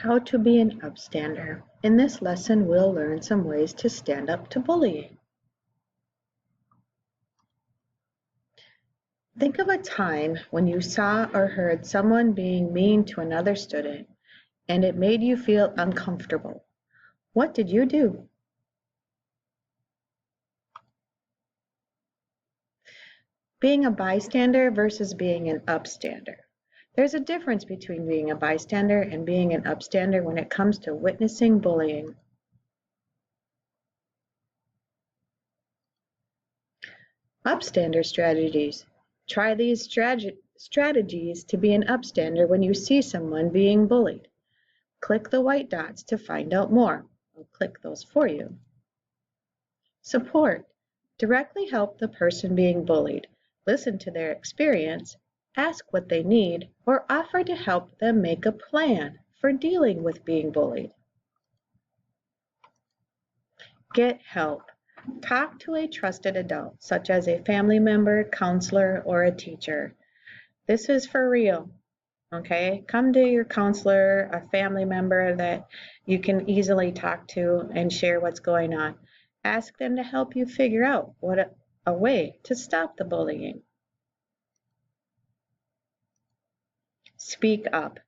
How to be an upstander. In this lesson, we'll learn some ways to stand up to bullying. Think of a time when you saw or heard someone being mean to another student and it made you feel uncomfortable. What did you do? Being a bystander versus being an upstander. There's a difference between being a bystander and being an upstander when it comes to witnessing bullying. Upstander strategies. Try these strategies to be an upstander when you see someone being bullied. Click the white dots to find out more. I'll click those for you. Support. Directly help the person being bullied. Listen to their experience, ask what they need, or offer to help them make a plan for dealing with being bullied. Get help. Talk to a trusted adult, such as a family member, counselor, or a teacher. This is for real, okay? Come to your counselor, a family member that you can easily talk to and share what's going on. Ask them to help you figure out a way to stop the bullying. Speak up.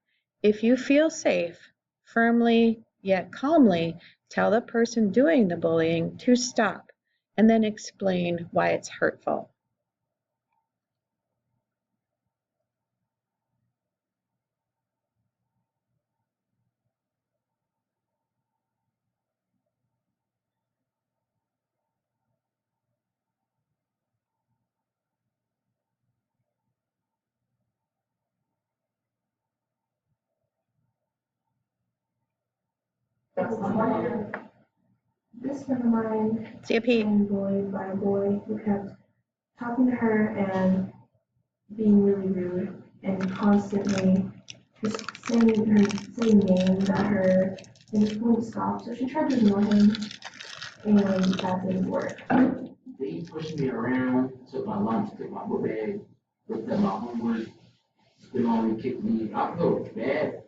If you feel safe, firmly yet calmly tell the person doing the bullying to stop and then explain why it's hurtful. This friend of mine See you, Pete. was bullied by a boy who kept talking to her and being really rude and constantly just saying names at her and just wouldn't stop. So she tried to ignore him and that didn't work. He pushed me around, took my lunch, took my book bag, looked at my homework, still only kicked me. I felt bad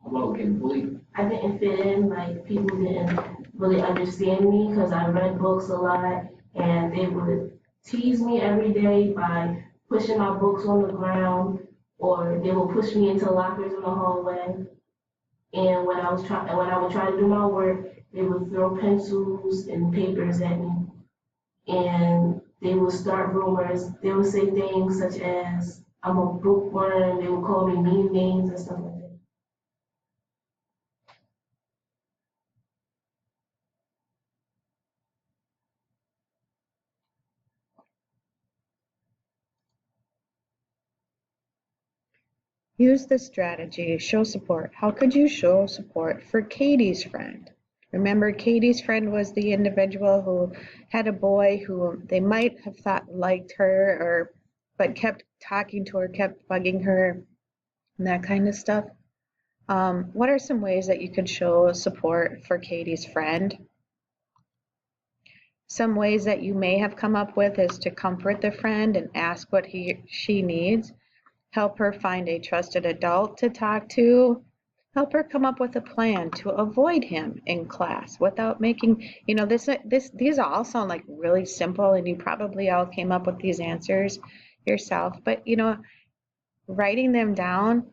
about getting bullied. I didn't fit in, like people didn't really understand me because I read books a lot and they would tease me every day by pushing my books on the ground or they would push me into lockers in the hallway. And when I would try to do my work, they would throw pencils and papers at me. And they would start rumors. They would say things such as I'm a bookworm. They would call me mean names and stuff like that. Use this strategy, show support. How could you show support for Katie's friend? Remember, Katie's friend was the individual who had a boy who they might have thought liked her, but kept talking to her, kept bugging her, and that kind of stuff. What are some ways that you could show support for Katie's friend? Some ways that you may have come up with is to comfort the friend and ask what she needs. Help her find a trusted adult to talk to. Help her come up with a plan to avoid him in class without making, these all sound like really simple and you probably all came up with these answers yourself, but writing them down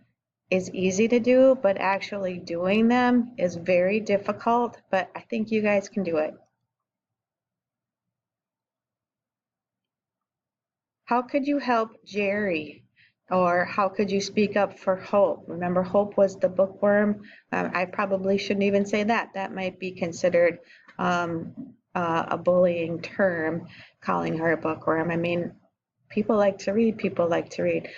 is easy to do, but actually doing them is very difficult, but I think you guys can do it. How could you help Jerry? Or how could you speak up for Hope? Remember, Hope was the bookworm. I probably shouldn't even say that. That might be considered a bullying term, calling her a bookworm. I mean, people like to read. People like to read.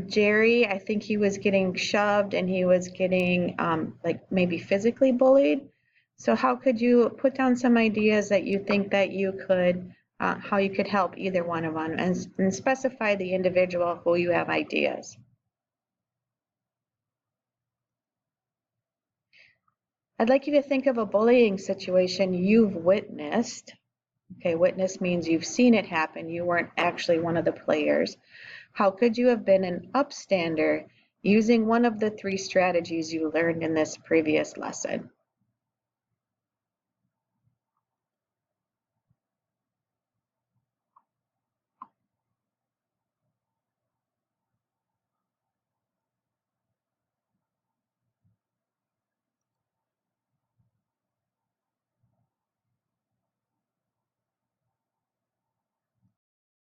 Jerry, I think he was getting shoved and he was getting like maybe physically bullied. So how could you put down some ideas that you think that you could how you could help either one of them and specify the individual who you have ideas. I'd like you to think of a bullying situation you've witnessed. Okay, witness means you've seen it happen. You weren't actually one of the players. How could you have been an upstander using one of the 3 strategies you learned in this previous lesson.